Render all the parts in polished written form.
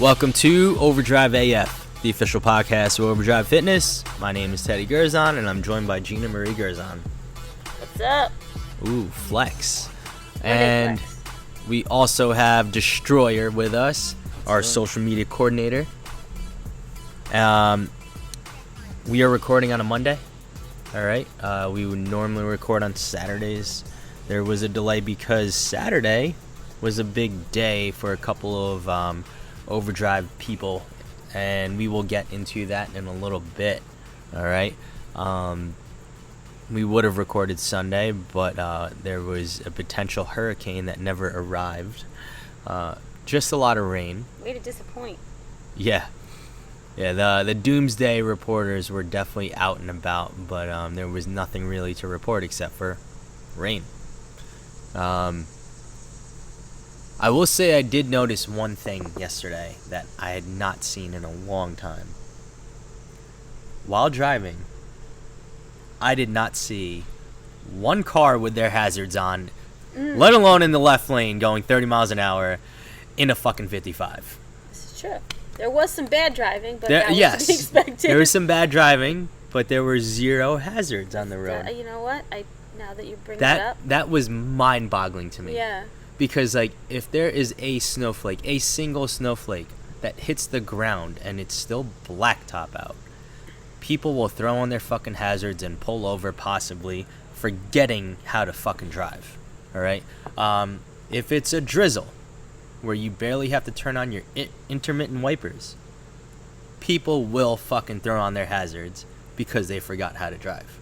Welcome to Overdrive AF, the official podcast of Overdrive Fitness. My name is Teddy Gerzon, and I'm joined by Gina Marie Gerzon. What's up? Ooh, flex. And we also have Destroyer with us, our social media coordinator. We are recording on a Monday. All right. We would normally record on Saturdays. There was a delay because Saturday was a big day for a couple of Overdrive people, and we will get into that in a little bit. All right. We would have recorded Sunday, but there was a potential hurricane that never arrived. Just a lot of rain. Way to disappoint. Yeah, the doomsday reporters were definitely out and about, but there was nothing really to report except for rain. I will say I did notice one thing yesterday that I had not seen in a long time. While driving, I did not see one car with their hazards on, let alone in the left lane going 30 miles an hour in a fucking 55. This is true. There was some bad driving, but that was to be expected. There was some bad driving, but there were zero hazards on the road. You know what? Now that you bring that up. That was mind-boggling to me. Yeah. Because, like, if there is a single snowflake that hits the ground and it's still blacktop out, people will throw on their fucking hazards and pull over, possibly forgetting how to fucking drive. All right? If it's a drizzle where you barely have to turn on your intermittent wipers, people will fucking throw on their hazards because they forgot how to drive.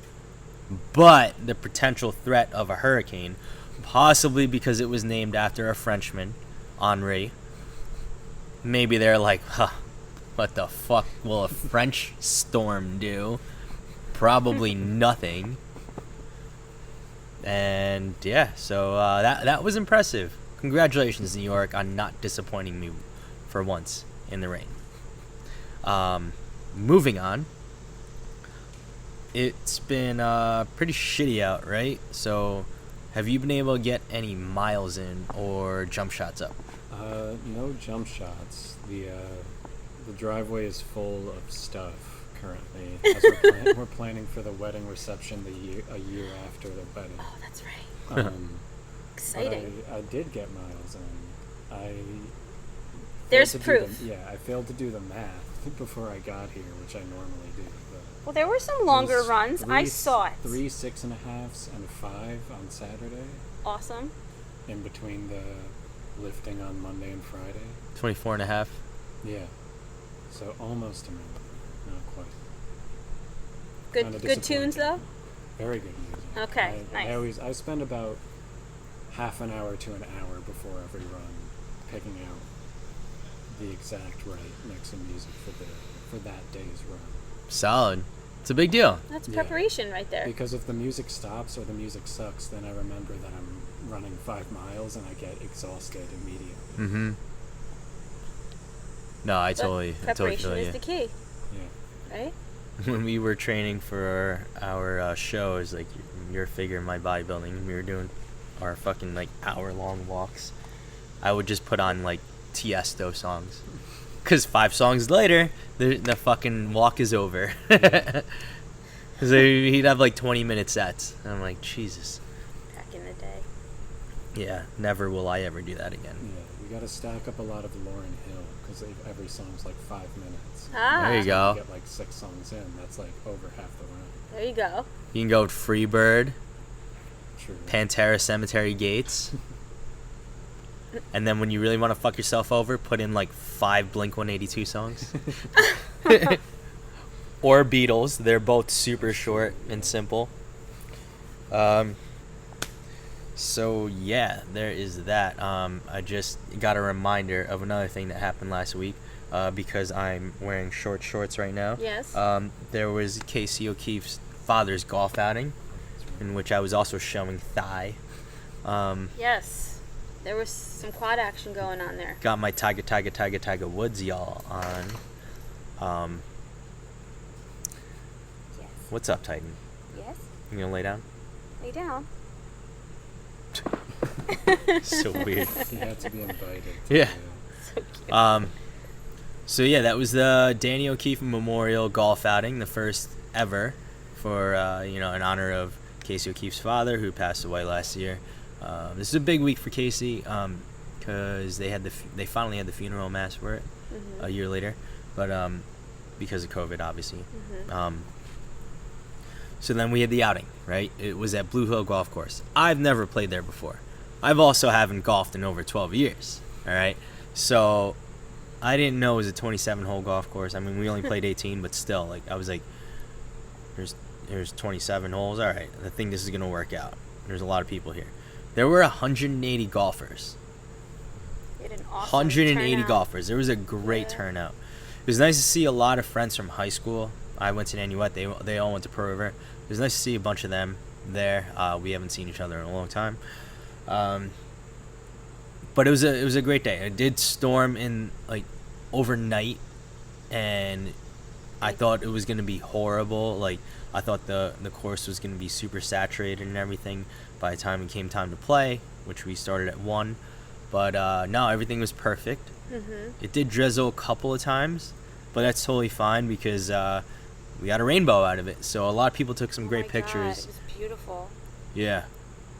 But the potential threat of a hurricane, possibly because it was named after a Frenchman, Henri, maybe they're like, what the fuck will a French storm do? Probably nothing. And yeah, so that was impressive. Congratulations, New York, on not disappointing me for once in the rain. Moving on. It's been pretty shitty out, right? So, have you been able to get any miles in or jump shots up? No jump shots. The driveway is full of stuff currently. As we're planning for the wedding reception a year after the wedding. Oh, that's right. Exciting. I did get miles in. There's proof. I failed to do the math before I got here, which I normally do. Well, there were some longer runs. I saw it. 3 6.5s and 5 on Saturday. Awesome. In between the lifting on Monday and Friday. 24 and a half. Yeah. So almost a minute. Not quite. Good tunes, though? Very good music. Okay, nice. I spend about half an hour to an hour before every run picking out the exact right mix of music for that day's run. Solid. It's a big deal. That's preparation right there. Because if the music stops or the music sucks, then I remember that I'm running 5 miles and I get exhausted immediately. Mm-hmm. No, I totally preparation feel is you. the key. Yeah. Right? When we were training for our shows, like your figure, my bodybuilding, we were doing our fucking like hour-long walks. I would just put on like Tiesto songs. Because 5 songs later, the fucking walk is over. So he'd have like 20-minute sets. And I'm like, Jesus. Back in the day. Yeah, never will I ever do that again. Yeah, we got to stack up a lot of Lauryn Hill because every song's like 5 minutes. There you go. Get like 6 songs in. That's like over half the run. There you go. You can go with Freebird, True. Pantera, Cemetery Gates. And then when you really want to fuck yourself over, put in like 5 Blink-182 songs. Or Beatles. They're both super short and simple. So yeah, there is that. I just got a reminder of another thing that happened last week. Because I'm wearing short shorts right now. Yes. There was Casey O'Keefe's father's golf outing, in which I was also showing thigh. Yes. There was some quad action going on there. Got my Tiger Woods y'all on. Yes. What's up, Titan? Yes. You gonna lay down? Lay down. So weird. He had to be invited. Yeah. So cute. So yeah, that was the Danny O'Keefe Memorial Golf Outing, the first ever for in honor of Casey O'Keefe's father, who passed away last year. This is a big week for Casey because they finally had the funeral mass for it a year later, but because of COVID, obviously. So then we had the outing, right? It was at Blue Hill Golf Course. I've never played there before. I've also haven't golfed in over 12 years, all right? So I didn't know it was a 27-hole golf course. I mean, we only played 18, but still, like, I was like, here's 27 holes. All right, I think this is going to work out. There's a lot of people here. There were 180 golfers. You had an awesome 180 turnout. Golfers. There was a great turnout. It was nice to see a lot of friends from high school. I went to Nanuet. They all went to Pearl River. It was nice to see a bunch of them there. We haven't seen each other in a long time. But it was a great day. It did storm in like overnight, and I thought it was gonna be horrible. Like I thought the course was gonna be super saturated and everything by the time it came time to play, which we started at 1. But no, everything was perfect. It did drizzle a couple of times, but that's totally fine because we got a rainbow out of it. So a lot of people took some great pictures. God, it was beautiful. Yeah,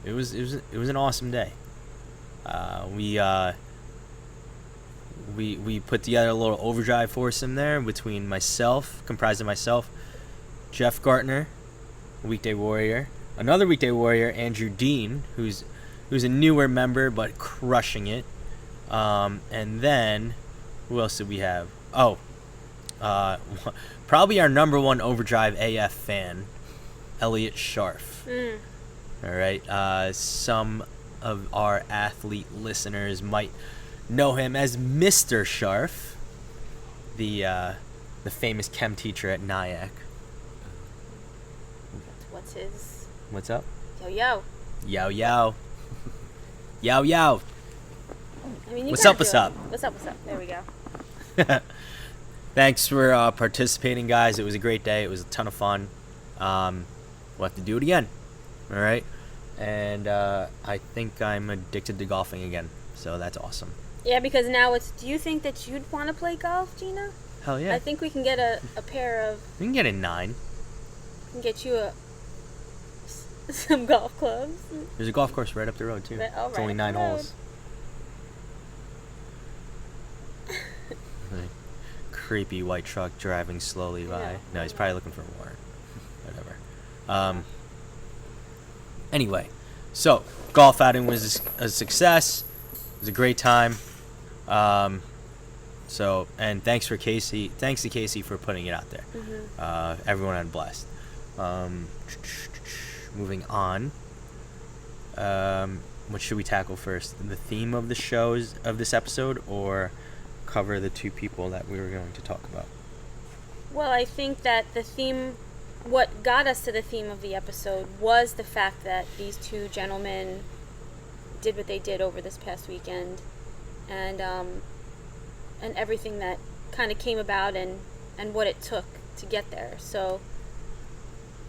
it was an awesome day. We put together a little overdrive foursome there between comprised of myself, Jeff Gartner, weekday warrior, another weekday warrior, Andrew Dean, who's a newer member but crushing it. And then who else did we have? Probably our number one Overdrive AF fan, Elliot Scharf. All right. Some of our athlete listeners might know him as Mr. Scharf, the famous chem teacher at NIAC. What's his? What's up? Yo. Yow yow. Yow yow. I mean, What's up? What's up? What's up? There we go. Thanks for participating, guys. It was a great day. It was a ton of fun. We'll have to do it again. All right. And I think I'm addicted to golfing again. So that's awesome. Yeah, because now it's. Do you think that you'd want to play golf, Gina? Hell yeah. I think we can get a pair of. We can get a 9. We can get you some golf clubs. There's a golf course right up the road, too. Right, It's only 9 up the road. holes. Creepy white truck driving slowly by. Yeah. No, he's probably looking for a warrant. Whatever. Anyway, so golf outing was a success. It was a great time. And thanks to Casey for putting it out there. Everyone had a blast. Moving on. What should we tackle first? The theme of the shows of this episode, or cover the 2 people that we were going to talk about? Well, I think that the theme, what got us to the theme of the episode was the fact that these 2 gentlemen did what they did over this past weekend, and everything that kind of came about and what it took to get there. So,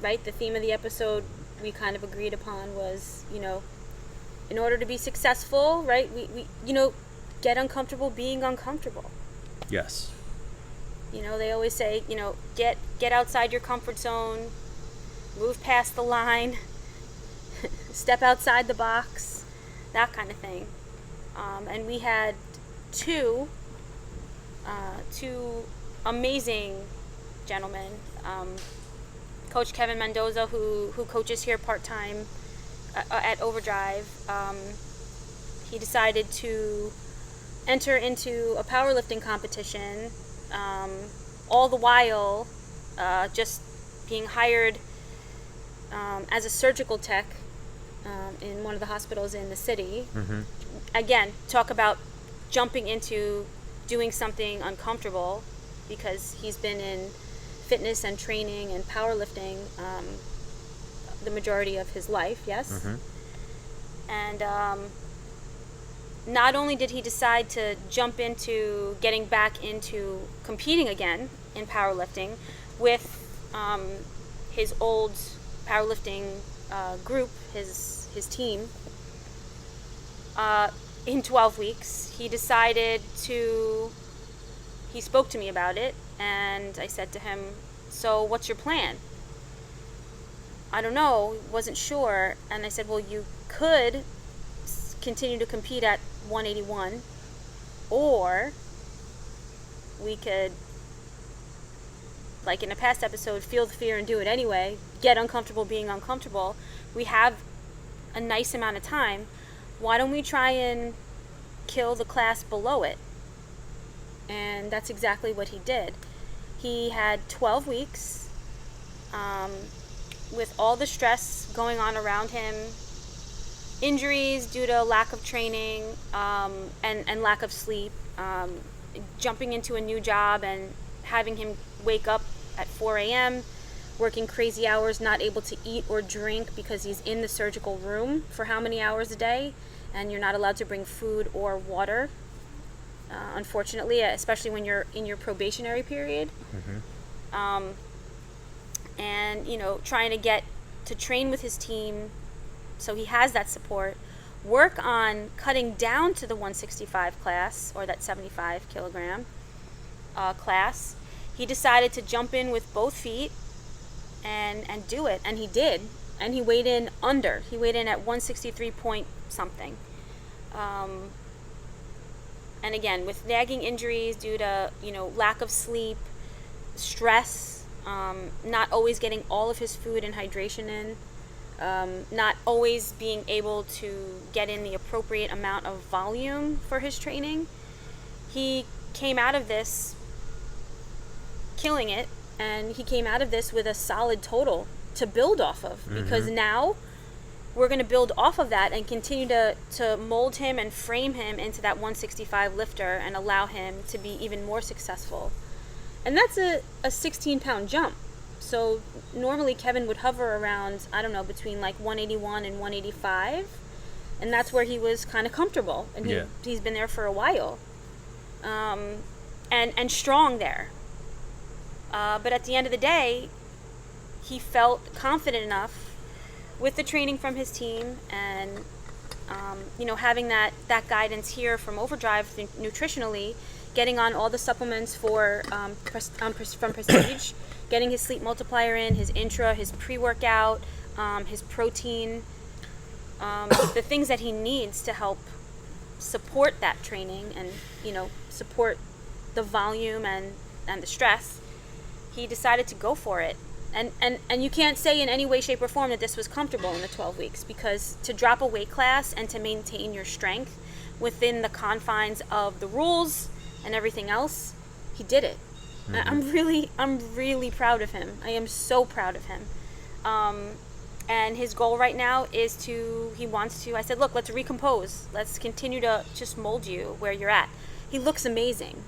right, the theme of the episode we kind of agreed upon was, in order to be successful, right, we get uncomfortable being uncomfortable. Yes. They always say, get outside your comfort zone, move past the line, step outside the box, that kind of thing. And we had two amazing gentlemen. Coach Kevin Mendoza, who coaches here part-time at Overdrive, he decided to enter into a powerlifting competition, all the while just being hired as a surgical tech in one of the hospitals in the city. Again, talk about jumping into doing something uncomfortable, because he's been in fitness and training and powerlifting the majority of his life, yes? And not only did he decide to jump into getting back into competing again in powerlifting with his old powerlifting group, his team, in 12 weeks, he decided to he spoke to me about it, and I said to him, so what's your plan? I don't know, wasn't sure. And I said, well, you could continue to compete at 181, or we could, like in a past episode, feel the fear and do it anyway, get uncomfortable being uncomfortable. We have a nice amount of time. Why don't we try and kill the class below it? And that's exactly what he did. He had 12 weeks with all the stress going on around him, injuries due to lack of training and lack of sleep, jumping into a new job and having him wake up at 4 a.m., working crazy hours, not able to eat or drink because he's in the surgical room for how many hours a day, and you're not allowed to bring food or water, unfortunately, especially when you're in your probationary period. And, you know, trying to get to train with his team so he has that support, work on cutting down to the 165 class, or that 75 kilogram class. He decided to jump in with both feet and do it, and he did. And he weighed in under. He weighed in at 163 point something. And again, with nagging injuries due to, you know, lack of sleep, stress, not always getting all of his food and hydration in, not always being able to get in the appropriate amount of volume for his training, he came out of this killing it, and he came out of this with a solid total to build off of, because now we're going to build off of that and continue to mold him and frame him into that 165 lifter and allow him to be even more successful. And that's a 16-pound jump. So normally Kevin would hover around, I don't know, between like 181 and 185, and that's where he was kind of comfortable, and he's been there for a while, and strong there. But at the end of the day, he felt confident enough with the training from his team and, you know, having that guidance here from Overdrive nutritionally, getting on all the supplements for from Prestige, getting his sleep multiplier in, his intra, his pre-workout, his protein, the things that he needs to help support that training and, you know, support the volume and the stress. He decided to go for it. And you can't say in any way, shape, or form that this was comfortable in the 12 weeks, because to drop a weight class and to maintain your strength within the confines of the rules and everything else, he did it. I'm really proud of him. I am so proud of him. And his goal right now is I said, look, let's recompose. Let's continue to just mold you where you're at. He looks amazing.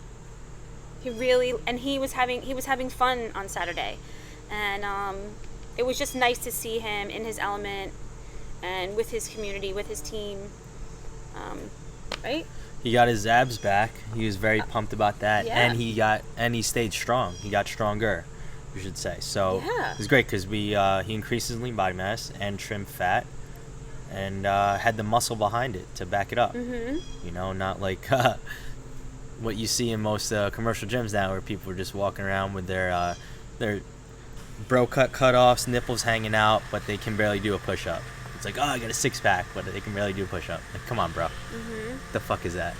He was having fun on Saturday. And it was just nice to see him in his element and with his community, with his team, right? He got his abs back. He was very pumped about that, and he stayed strong. He got stronger, you should say. So it was great because he increased his lean body mass and trimmed fat, and had the muscle behind it to back it up. You know, not like what you see in most commercial gyms now, where people are just walking around with their bro cut offs, nipples hanging out, but they can barely do a push up. It's like, oh, I got a six pack, but they can barely do a push up. Like, come on, bro. The fuck is that?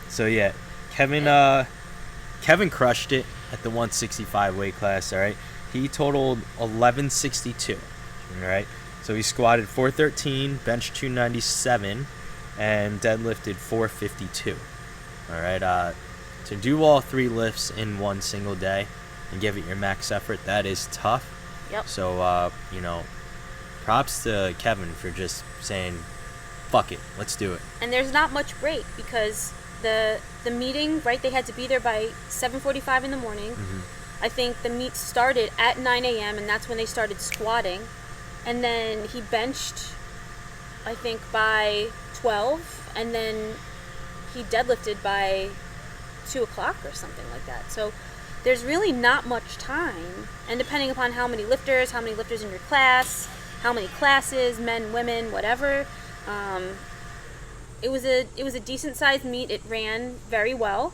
So yeah, Kevin crushed it at the 165 weight class. All right, he totaled 1162. All right, so he squatted 413, benched 297, and deadlifted 452. All right, to do all three lifts in one single day and give it your max effort, that is tough. Yep. So you know, props to Kevin for just saying, fuck it, let's do it. And there's not much break, because the meeting, right, they had to be there by 7:45 in the morning. I think the meet started at 9 a.m. and that's when they started squatting. And then he benched, I think, by 12, and then he deadlifted by 2 o'clock or something like that. So there's really not much time, and depending upon how many lifters in your class, how many classes, men, women, whatever, it was a decent sized meet. It ran very well.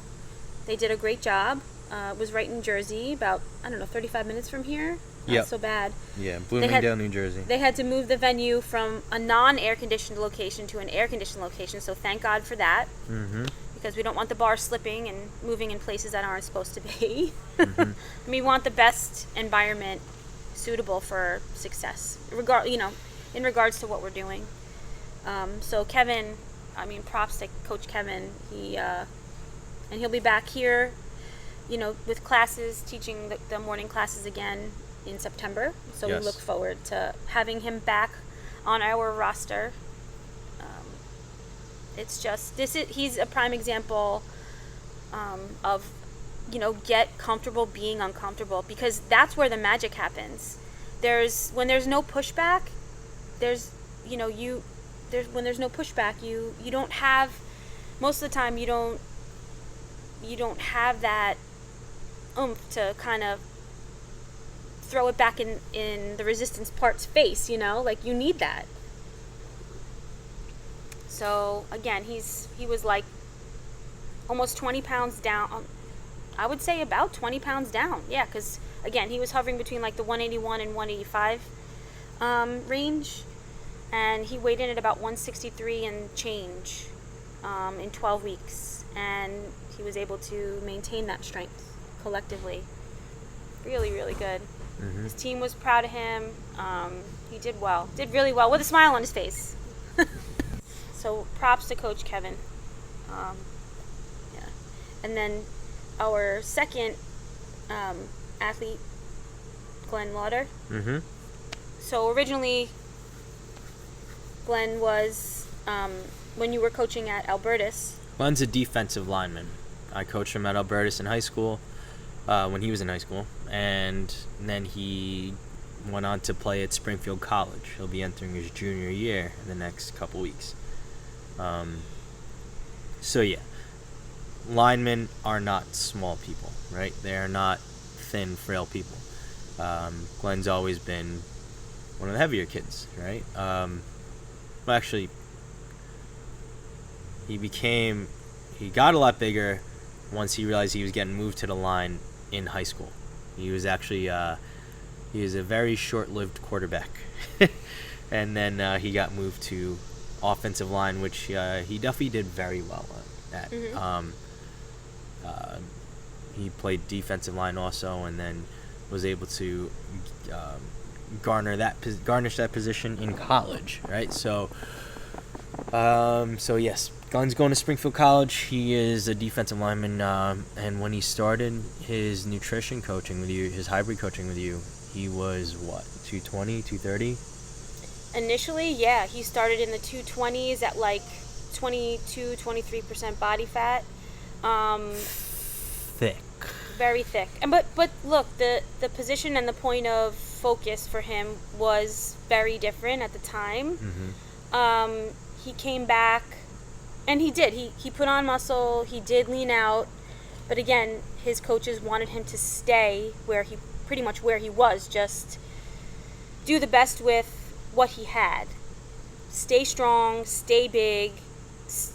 They did a great job. It was right in Jersey, about, 35 minutes from here. Not Yep. so bad. Yeah, Bloomingdale, New Jersey. They had to move the venue from a non-air conditioned location to an air conditioned location, so thank God for that. Mm-hmm. Because we don't want the bar slipping and moving in places that aren't supposed to be. Mm-hmm. We want the best environment suitable for success, in regards to what we're doing. So Kevin, props to Coach Kevin. And he'll be back here, with classes, teaching the morning classes again in September. So Yes. we look forward to having him back on our roster. It's just he's a prime example of get comfortable being uncomfortable, because that's where the magic happens. When there's no pushback, when there's no pushback, you don't have, most of the time you don't have that oomph to kind of throw it back in the resistance part's face, like you need that. So again, he was like almost 20 pounds down. I would say about 20 pounds down. Yeah, because again, he was hovering between like the 181 and 185 range, and he weighed in at about 163 and change in 12 weeks, and he was able to maintain that strength collectively. Really, really good. Mm-hmm. His team was proud of him. He did really well, with a smile on his face. So props to Coach Kevin. Yeah. And then our second athlete, Glenn Lauder. Mm-hmm. So originally, Glenn was, when you were coaching at Albertus. Glenn's a defensive lineman. I coached him at Albertus in high school, when he was in high school, and then he went on to play at Springfield College. He'll be entering his junior year in the next couple weeks. So yeah, linemen are not small people, right? They are not thin, frail people. Glenn's always been one of the heavier kids, right? Well, actually, he got a lot bigger once he realized he was getting moved to the line in high school. He was actually, he was a very short-lived quarterback. And then he got moved to offensive line, which he definitely did very well at. Mm-hmm. He played defensive line also, and then was able to garnish that position in college, right? So yes, Glenn's going to Springfield College. He is a defensive lineman, and when he started his nutrition coaching with you, his hybrid coaching with you, he was what, 220, 230? Initially, yeah, he started in the 220s at like 22-23% body fat. Thick. Very thick. And but look, the position and the point of focus for him was very different at the time. Mm-hmm. He came back, and he did. He put on muscle. He did lean out, but again, his coaches wanted him to stay where he was. Just do the best with what he had. Stay strong, stay big,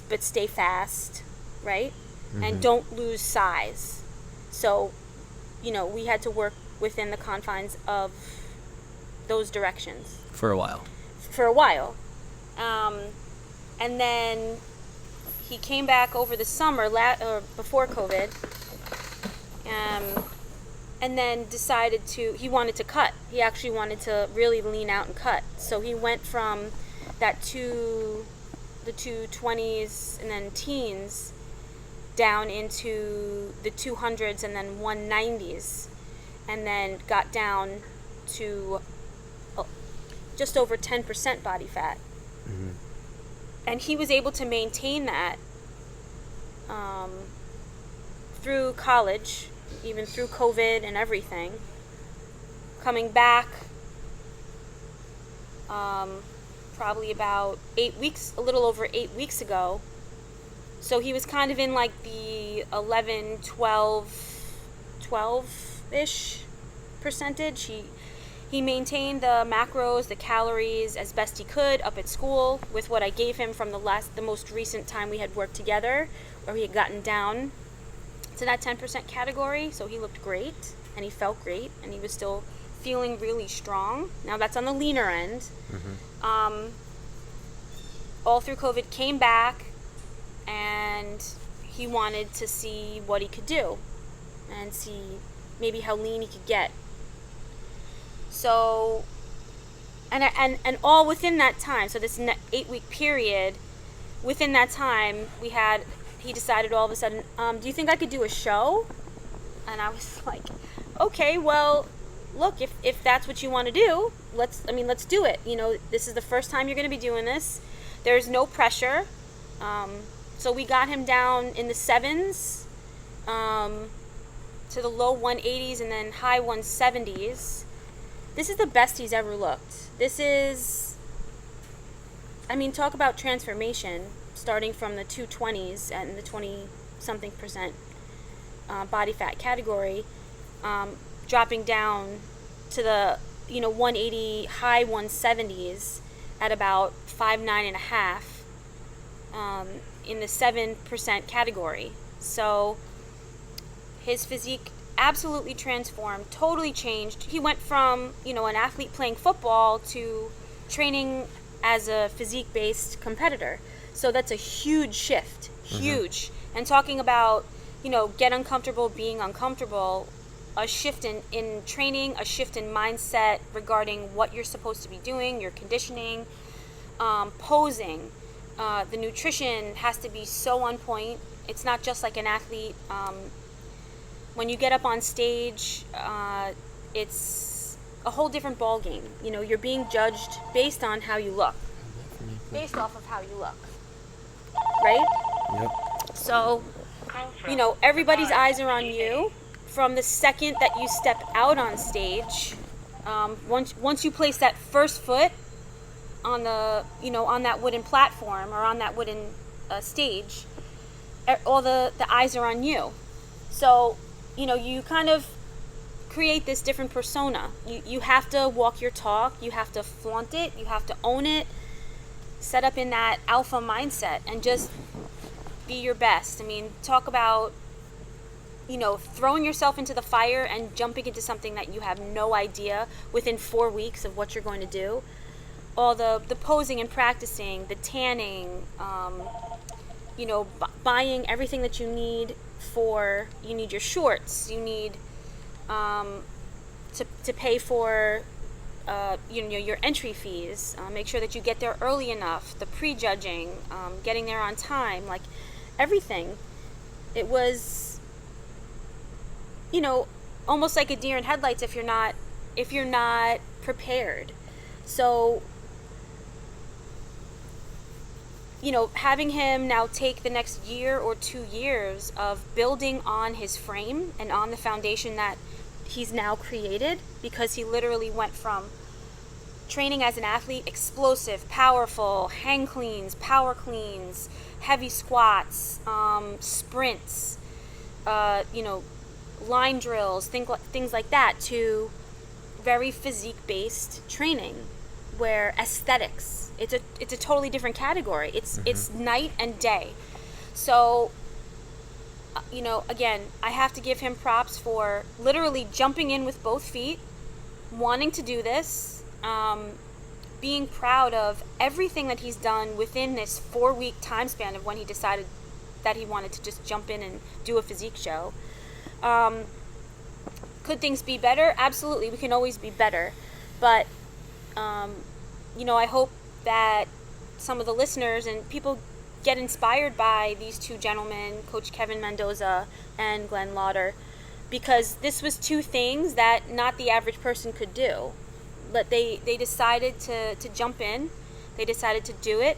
but stay fast, right? Mm-hmm. And don't lose size. So, we had to work within the confines of those directions. For a while. And then he came back over the summer, or before COVID, and then decided he wanted to cut. He actually wanted to really lean out and cut. So he went from the 220s and then teens down into the 200s and then 190s, and then got down to just over 10% body fat. Mm-hmm. And he was able to maintain that through college, even through COVID and everything. Coming back probably about a little over 8 weeks ago. So he was kind of in like the 11, 12-ish percentage. He maintained the macros, the calories as best he could up at school with what I gave him from the most recent time we had worked together, where he had gotten down to that 10% category, so he looked great and he felt great and he was still feeling really strong. Now that's on the leaner end. All through COVID, came back, and he wanted to see what he could do and see maybe how lean he could get. So, and all within that time, so this 8-week period, within that time, he decided all of a sudden, do you think I could do a show? And I was like, okay, well, look, if that's what you want to do, let's do it. You know, this is the first time you're going to be doing this. There's no pressure. So we got him down in the 7s to the low 180s and then high 170s. This is the best he's ever looked. This is, talk about transformation, starting from the 220s and the 20-something percent body fat category, dropping down to the 180 high 170s at about 5'9.5" in the 7% category. So his physique absolutely transformed, totally changed. He went from an athlete playing football to training as a physique-based competitor. So that's a huge shift, huge. And talking about get uncomfortable being uncomfortable, a shift in training, a shift in mindset regarding what you're supposed to be doing, your conditioning, posing. The nutrition has to be so on point. It's not just like an athlete. When you get up on stage, it's a whole different ball game. You're being judged based on how you look, based off of how you look, right? Yep. So, everybody's eyes are on you from the second that you step out on stage. Once you place that first foot on the on that wooden platform or on that wooden stage, all the eyes are on you. So you kind of create this different persona. You have to walk your talk, you have to flaunt it, you have to own it, set up in that alpha mindset and just be your best. Talk about throwing yourself into the fire and jumping into something that you have no idea within 4 weeks of what you're going to do. All the posing and practicing, the tanning, buying everything that you need you need your shorts, you need to pay for your entry fees, make sure that you get there early enough, the prejudging, getting there on time, like everything. It was almost like a deer in headlights if you're not prepared. So having him now take the next year or 2 years of building on his frame and on the foundation that he's now created, because he literally went from training as an athlete, explosive, powerful, hang cleans, power cleans, heavy squats, sprints, line drills, things like that, to very physique-based training where aesthetics, it's a totally different category. It's night and day. So again, I have to give him props for literally jumping in with both feet, wanting to do this, being proud of everything that he's done within this 4-week time span of when he decided that he wanted to just jump in and do a physique show. Could things be better? Absolutely, we can always be better. But I hope that some of the listeners and people get inspired by these two gentlemen, Coach Kevin Mendoza and Glenn Lauder, because this was two things that not the average person could do. But they decided to jump in. They decided to do it.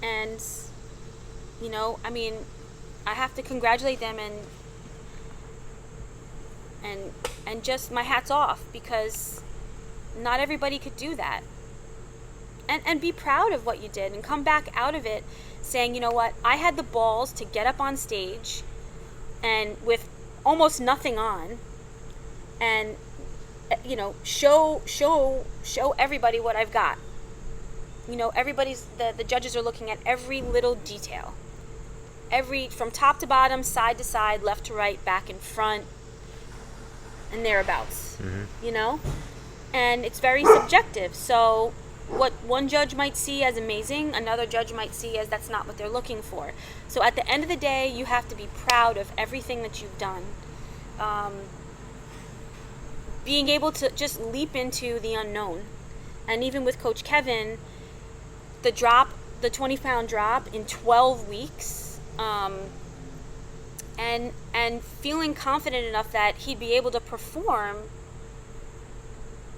And, I have to congratulate them and just my hat's off, because not everybody could do that. And be proud of what you did and come back out of it saying, you know what, I had the balls to get up on stage and with almost nothing on and show everybody what I've got. The judges are looking at every little detail. from top to bottom, side to side, left to right, back and front, and thereabouts. You know? And it's very subjective. So what one judge might see as amazing, another judge might see as that's not what they're looking for. So at the end of the day, you have to be proud of everything that you've done. Being able to just leap into the unknown. And even with Coach Kevin, the 20-pound drop in 12 weeks, and feeling confident enough that he'd be able to perform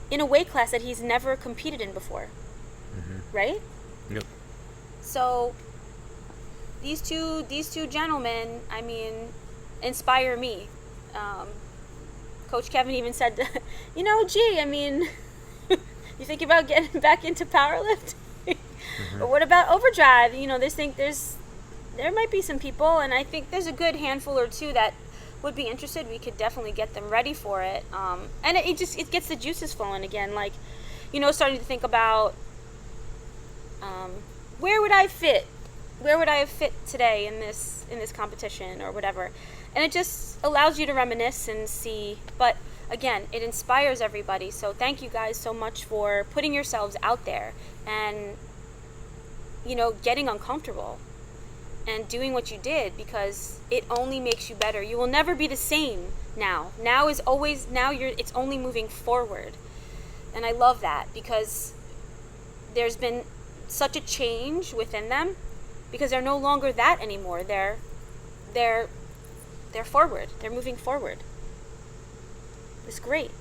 in a weight class that he's never competed in before. Right? Yep. So these two gentlemen, I mean, inspire me. Coach Kevin even said, gee, I mean, you think about getting back into powerlifting? Or what about Overdrive? There might be some people, and I think there's a good handful or two that would be interested. We could definitely get them ready for it. And it gets the juices flowing again. Like, starting to think about where would I fit? Where would I have fit today in this competition or whatever? And it just allows you to reminisce and see. But again, it inspires everybody. So thank you guys so much for putting yourselves out there and getting uncomfortable and doing what you did, because it only makes you better. You will never be the same now. It's only moving forward. And I love that, because there's been such a change within them, because they're no longer that anymore. They're forward. They're moving forward. It's great.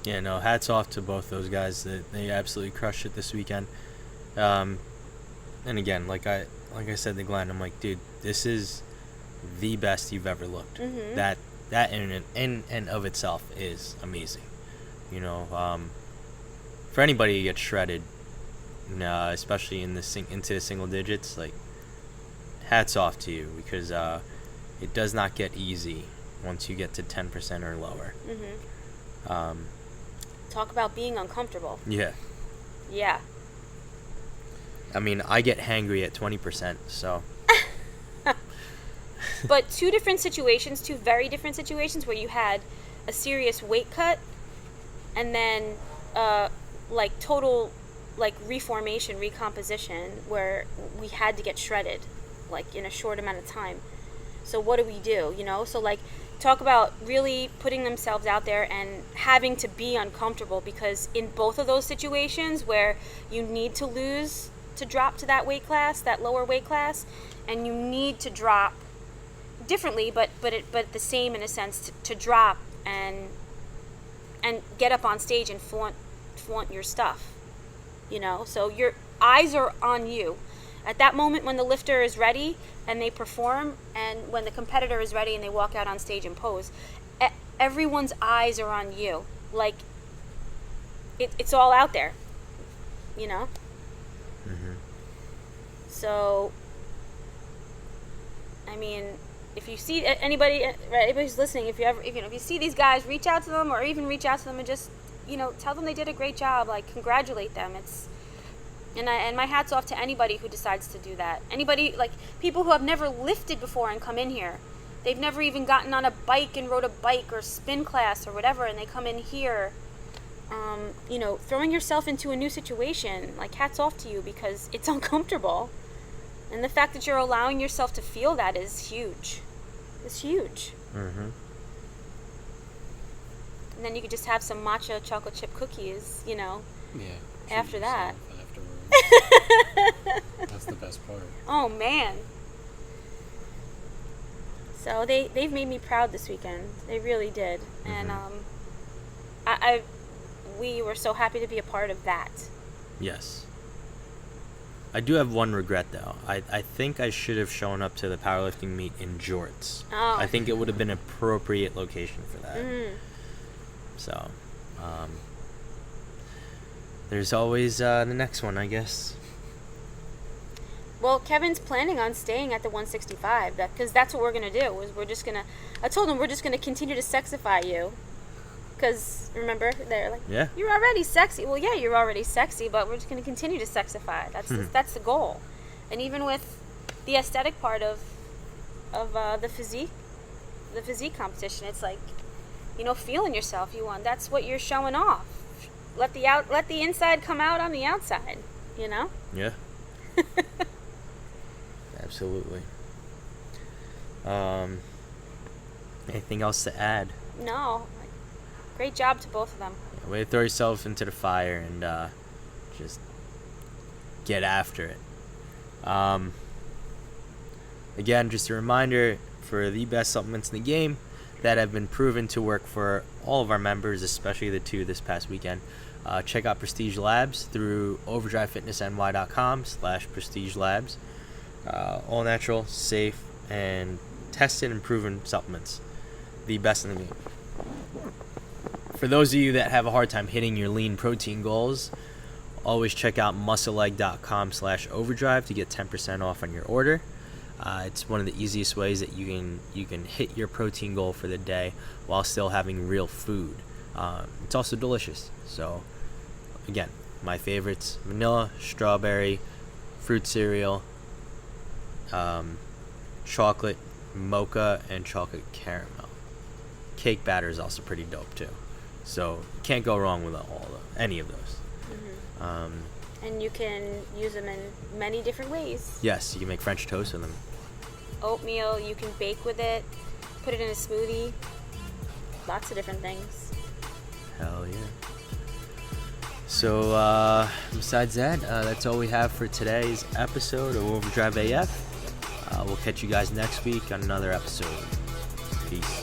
Yeah, no, hats off to both those guys. They absolutely crushed it this weekend. And again, like I said to Glenn, I'm like, dude, this is the best you've ever looked. That in and of itself is amazing. For anybody to get shredded, especially into the single digits, like, hats off to you, because it does not get easy once you get to 10% or lower. Talk about being uncomfortable. Yeah. I mean, I get hangry at 20%, so. But two very different situations where you had a serious weight cut and then total reformation, recomposition, where we had to get shredded in a short amount of time. So what do we do? So talk about really putting themselves out there and having to be uncomfortable, because in both of those situations where you need to lose to drop to that weight class, that lower weight class, and you need to drop differently, but the same in a sense, to drop and get up on stage and flaunt your stuff. So your eyes are on you at that moment when the lifter is ready and they perform, and when the competitor is ready and they walk out on stage and pose. Everyone's eyes are on you. It's all out there. So, I mean, if you see anybody's listening, if you see these guys, reach out to them, or even reach out to them and just, tell them they did a great job. Congratulate them. And my hat's off to anybody who decides to do that. Anybody, people who have never lifted before and come in here. They've never even gotten on a bike and rode a bike or spin class or whatever, and they come in here. Throwing yourself into a new situation, hats off to you, because it's uncomfortable. And the fact that you're allowing yourself to feel that is huge. It's huge. And then you could just have some matcha chocolate chip cookies, Yeah. After that. That's the best part. Oh, man. So they've made me proud this weekend. They really did. And we were so happy to be a part of that. Yes. I do have one regret, though. I think I should have shown up to the powerlifting meet in jorts. Oh. I think it would have been an appropriate location for that. So, there's always the next one, I guess. Well, Kevin's planning on staying at the 165, because that's what we're going to do. I told him we're just going to continue to sexify you. Because, remember, they're like, yeah, you're already sexy. Well, yeah, you're already sexy, but we're just going to continue to sexify. That's the goal. And even with the aesthetic part of the physique competition. It's like, feeling yourself. That's what you're showing off. Let the inside come out on the outside. Yeah. Absolutely. Anything else to add? No. Great job to both of them. Yeah, way to throw yourself into the fire and just get after it. Again, just a reminder for the best supplements in the game that have been proven to work for all of our members, especially the 2 this past weekend. Check out Prestige Labs through overdrivefitnessny.com/Prestige Labs. All natural, safe, and tested and proven supplements. The best in the game. For those of you that have a hard time hitting your lean protein goals, always check out muscleleg.com/overdrive to get 10% off on your order. It's one of the easiest ways that you can hit your protein goal for the day while still having real food. It's also delicious. So, again, my favorites: vanilla, strawberry, fruit cereal, chocolate mocha, and chocolate caramel. Cake batter is also pretty dope too. So can't go wrong with any of those. Mm-hmm. And you can use them in many different ways. Yes, you can make French toast with them. Oatmeal, you can bake with it, put it in a smoothie. Lots of different things. Hell yeah. So besides that, that's all we have for today's episode of Overdrive AF. We'll catch you guys next week on another episode. Peace.